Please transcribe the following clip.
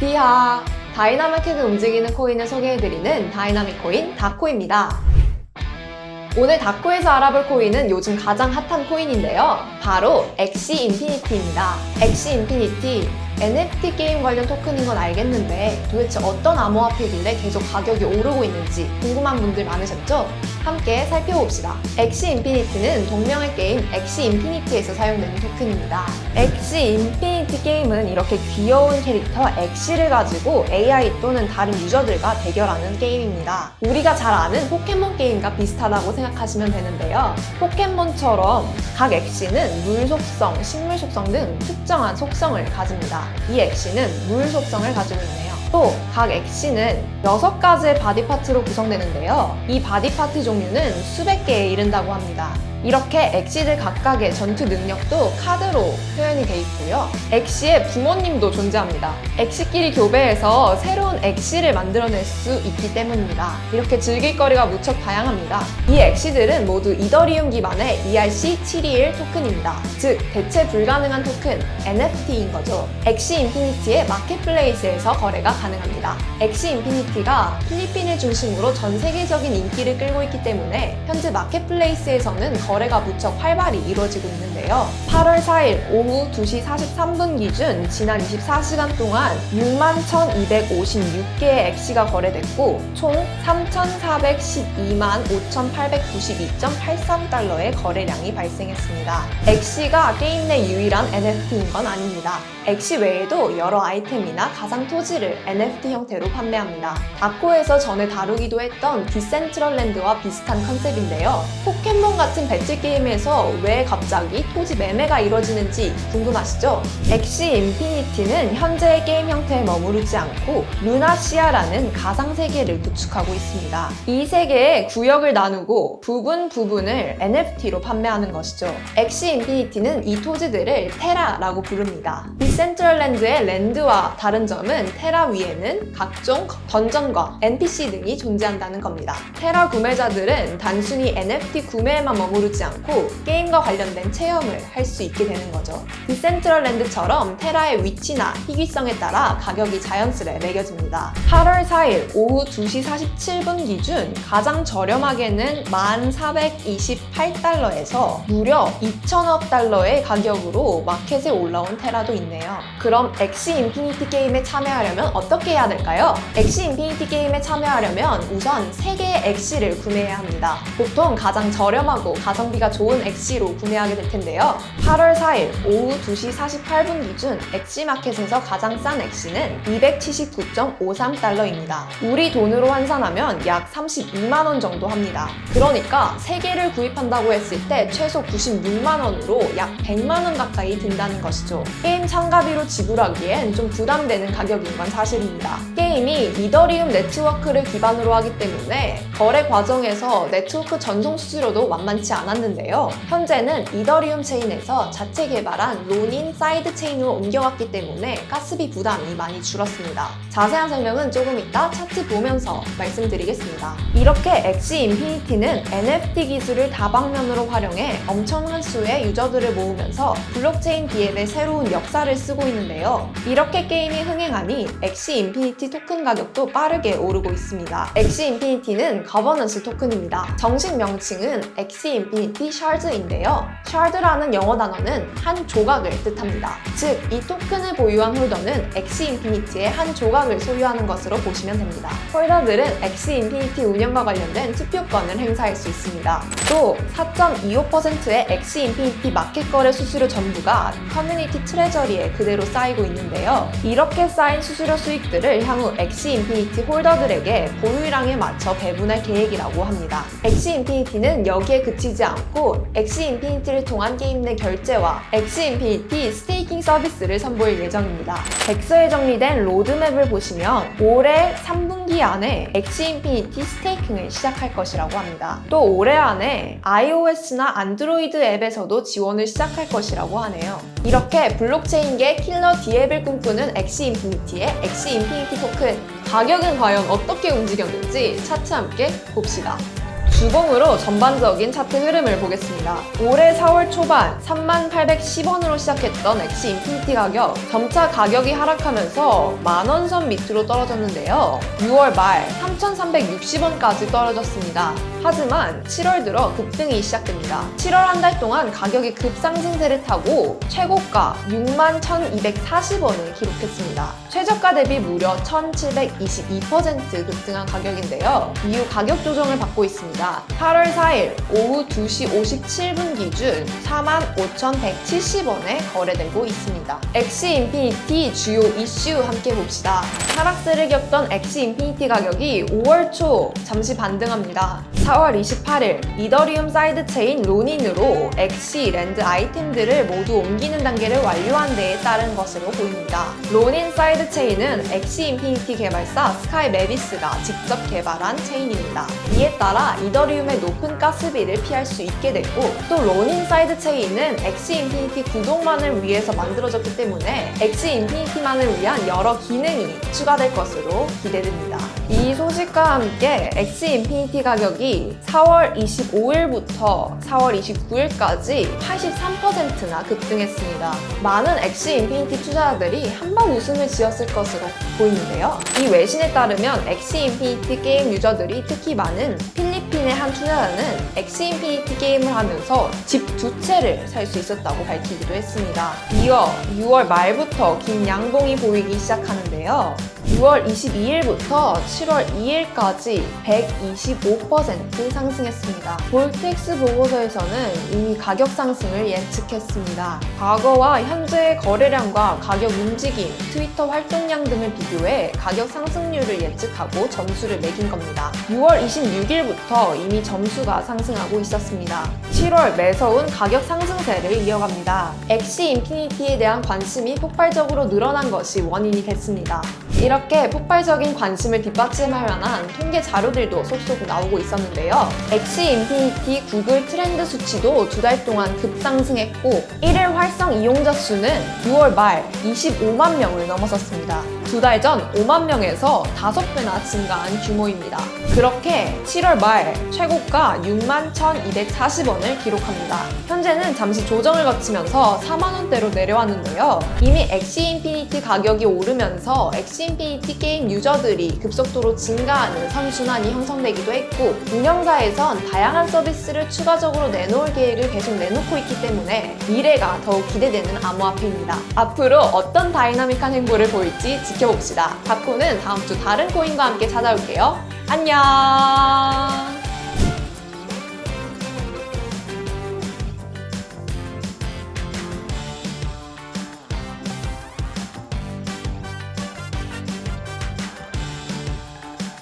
비하! 다이나믹하게 움직이는 코인을 소개해드리는 다이나믹 코인 다코입니다. 오늘 다코에서 알아볼 코인은 요즘 가장 핫한 코인인데요. 바로 엑시 인피니티입니다. 엑시 인피니티, NFT 게임 관련 토큰인 건 알겠는데 도대체 어떤 암호화폐길래 계속 가격이 오르고 있는지 궁금한 분들 많으셨죠? 함께 살펴봅시다. 엑시 인피니티는 동명의 게임 엑시 인피니티에서 사용되는 토큰입니다. 엑시 인피니티 게임은 이렇게 귀여운 캐릭터 엑시를 가지고 AI 또는 다른 유저들과 대결하는 게임입니다. 우리가 잘 아는 포켓몬 게임과 비슷하다고 생각하시면 되는데요. 포켓몬처럼 각 엑시는 물 속성, 식물 속성 등 특정한 속성을 가집니다. 이 엑시는 물 속성을 가지고 있네요. 또 각 엑시는 6가지의 바디파트로 구성되는데요. 이 바디파트 종류는 수백 개에 이른다고 합니다. 이렇게 엑시들 각각의 전투 능력도 카드로 표현이 돼 있고요. 엑시의 부모님도 존재합니다. 엑시끼리 교배해서 새로운 엑시를 만들어낼 수 있기 때문입니다. 이렇게 즐길 거리가 무척 다양합니다. 이 엑시들은 모두 이더리움 기반의 ERC721 토큰입니다. 즉, 대체 불가능한 토큰, NFT인 거죠. 엑시 인피니티의 마켓플레이스에서 거래가 가능합니다. 엑시 인피니티가 필리핀을 중심으로 전 세계적인 인기를 끌고 있기 때문에 현재 마켓플레이스에서는 거래가 무척 활발히 이루어지고 있는데요. 8월 4일 오후 2시 43분 기준 지난 24시간 동안 61,256개의 엑시가 거래됐고 총 3,412만 5,892.83달러의 거래량이 발생했습니다. 엑시가 게임 내 유일한 NFT인 건 아닙니다. 엑시 외에도 여러 아이템이나 가상 토지를 NFT 형태로 판매합니다. 다코에서 전에 다루기도 했던 디센트럴랜드와 비슷한 컨셉인데요. 포켓몬 같은 배틀 게임에서 왜 갑자기 토지 매매가 이루어지는지 궁금하시죠? 엑시 인피니티는 현재의 게임 형태에 머무르지 않고 루나시아라는 가상 세계를 구축하고 있습니다. 이 세계에 구역을 나누고 부분을 NFT로 판매하는 것이죠. 엑시 인피니티는 이 토지들을 테라라고 부릅니다. 디센트럴랜드의 랜드와 다른 점은 테라 위에는 각종 던전과 NPC 등이 존재한다는 겁니다. 테라 구매자들은 단순히 NFT 구매에만 머무르지 않고 게임과 관련된 체험을 할 수 있게 되는 거죠. 디센트럴랜드처럼 테라의 위치나 희귀성에 따라 가격이 자연스레 매겨집니다. 8월 4일 오후 2시 47분 기준 가장 저렴하게는 1,428달러에서 무려 2,000억 달러의 가격으로 마켓에 올라온 테라도 있네요. 그럼 엑시 인피니티 게임에 참여하려면 어떻게 해야 될까요? 엑시 인피니티 게임에 참여하려면 우선 3개의 엑시를 구매해야 합니다. 보통 가장 저렴하고 가성비가 좋은 엑시로 구매하게 될 텐데요. 8월 4일 오후 2시 48분 기준 엑시마켓에서 가장 싼 엑시는 279.53달러입니다. 우리 돈으로 환산하면 약 32만원 정도 합니다. 그러니까 3개를 구입한다고 했을 때 최소 96만원으로 약 100만원 가까이 든다는 것이죠. 게임 참가비로 지불하기엔 좀 부담되는 가격인 건 사실입니다. 게임이 이더리움 네트워크를 기반으로 하기 때문에 거래 과정에서 네트워크 전송 수수료도 만만치 않았는데요. 현재는 이더리움 체인에서 자체 개발한 로닌 사이드 체인으로 옮겨갔기 때문에 가스비 부담이 많이 줄었습니다. 자세한 설명은 조금 이따 차트 보면서 말씀드리겠습니다. 이렇게 엑시 인피니티는 NFT 기술을 다방면으로 활용해 엄청난 수의 유저들을 모으면서 블록체인 기획의 새로운 역사를 쓰고 있는데요. 이렇게 게임이 흥행하니 엑시 인피니티 토큰 가격도 빠르게 오르고 있습니다. 엑시 인피니티는 거버넌스 토큰입니다. 정식 명칭은 엑시 인피니티 샤드인데요. 샤드라는 영어 단어는 한 조각을 뜻합니다. 즉, 이 토큰을 보유한 홀더는 엑시 인피니티의 한 조각을 소유하는 것으로 보시면 됩니다. 홀더들은 엑시 인피니티 운영과 관련된 투표권을 행사할 수 있습니다. 또 4.25%의 엑시 인피니티 마켓 거래 수수료 전부가 커뮤니티 트레저리에 그대로 쌓이고 있는데요. 이렇게 쌓인 수수료 수익들을 향후 엑시 인피니티 홀더들에게 보유량에 맞춰 배분할 계획이라고 합니다. 엑시 인피니티는 여기에 그치지 않고 엑시 인피니티를 통한 게임 내 결제와 엑시 인피니티 스테이킹 서비스를 선보일 예정입니다. 백서에 정리된 로드맵을 보시면 올해 3분기 안에 엑시 인피니티 스테이킹을 시작할 것이라고 합니다. 또 올해 안에 iOS나 안드로이드 앱에서도 지원을 시작할 것이라고 하네요. 이렇게 블록체인계 킬러 D앱을 꿈꾸는 엑시 인피니티의 엑시 인피니티 토큰, 가격은 과연 어떻게 움직였는지 차트 함께 봅시다. 주봉으로 전반적인 차트 흐름을 보겠습니다. 올해 4월 초반 3810원으로 시작했던 엑시 인피니티 가격, 점차 가격이 하락하면서 만원 선 밑으로 떨어졌는데요. 6월 말 3360원까지 떨어졌습니다. 하지만 7월 들어 급등이 시작됩니다. 7월 한 달 동안 가격이 급상승세를 타고 최고가 61,240원을 기록했습니다. 최저가 대비 무려 1,722% 급등한 가격인데요. 이후 가격 조정을 받고 있습니다. 8월 4일 오후 2시 57분 기준 45,170원에 거래되고 있습니다. 엑시 인피니티 주요 이슈 함께 봅시다. 하락세를 겪던 엑시 인피니티 가격이 5월 초 잠시 반등합니다. 4월 28일 이더리움 사이드체인 로닌으로 엑시 랜드 아이템들을 모두 옮기는 단계를 완료한 데에 따른 것으로 보입니다. 로닌 사이드체인은 엑시 인피니티 개발사 스카이 메비스가 직접 개발한 체인입니다. 이에 따라 이더리움의 높은 가스비를 피할 수 있게 됐고, 또 로닌 사이드체인은 엑시 인피니티 구독만을 위해서 만들어졌기 때문에 엑시 인피니티만을 위한 여러 기능이 추가될 것으로 기대됩니다. 이 소식과 함께 엑시 인피니티 가격이 4월 25일부터 4월 29일까지 83%나 급등했습니다. 많은 엑시 인피니티 투자자들이 한방 웃음을 지었을 것으로 보이는데요. 이 외신에 따르면 엑시 인피니티 게임 유저들이 특히 많은 필리핀의 한 투자자는 엑시 인피니티 게임을 하면서 집 2채를 살 수 있었다고 밝히기도 했습니다. 이어 6월 말부터 긴 양봉이 보이기 시작하는데요. 6월 22일부터 7월 2일까지 125% 상승했습니다. 볼텍스 보고서에서는 이미 가격 상승을 예측했습니다. 과거와 현재의 거래량과 가격 움직임, 트위터 활동량 등을 비교해 가격 상승률을 예측하고 점수를 매긴 겁니다. 6월 26일부터 이미 점수가 상승하고 있었습니다. 7월 매서운 가격 상승세를 이어갑니다. 엑시 인피니티에 대한 관심이 폭발적으로 늘어난 것이 원인이 됐습니다. 이렇게 폭발적인 관심을 뒷받침할 만한 통계 자료들도 속속 나오고 있었는데요. 엑시 인피니티 구글 트렌드 수치도 2달 동안 급상승했고 1일 활성 이용자 수는 6월 말 25만 명을 넘어섰습니다. 2달 전 5만 명에서 5배나 증가한 규모입니다. 그렇게 7월 말 최고가 61,240원을 기록합니다. 현재는 잠시 조정을 거치면서 4만원대로 내려왔는데요. 이미 엑시 인피니티 가격이 오르면서 엑시 인피니티 게임 유저들이 급속도로 증가하는 선순환이 형성되기도 했고, 운영사에선 다양한 서비스를 추가적으로 내놓을 계획을 계속 내놓고 있기 때문에 미래가 더욱 기대되는 암호화폐입니다. 앞으로 어떤 다이나믹한 행보를 보일지 지켜봅시다. 다코는 다음 주 다른 코인과 함께 찾아올게요. 안녕!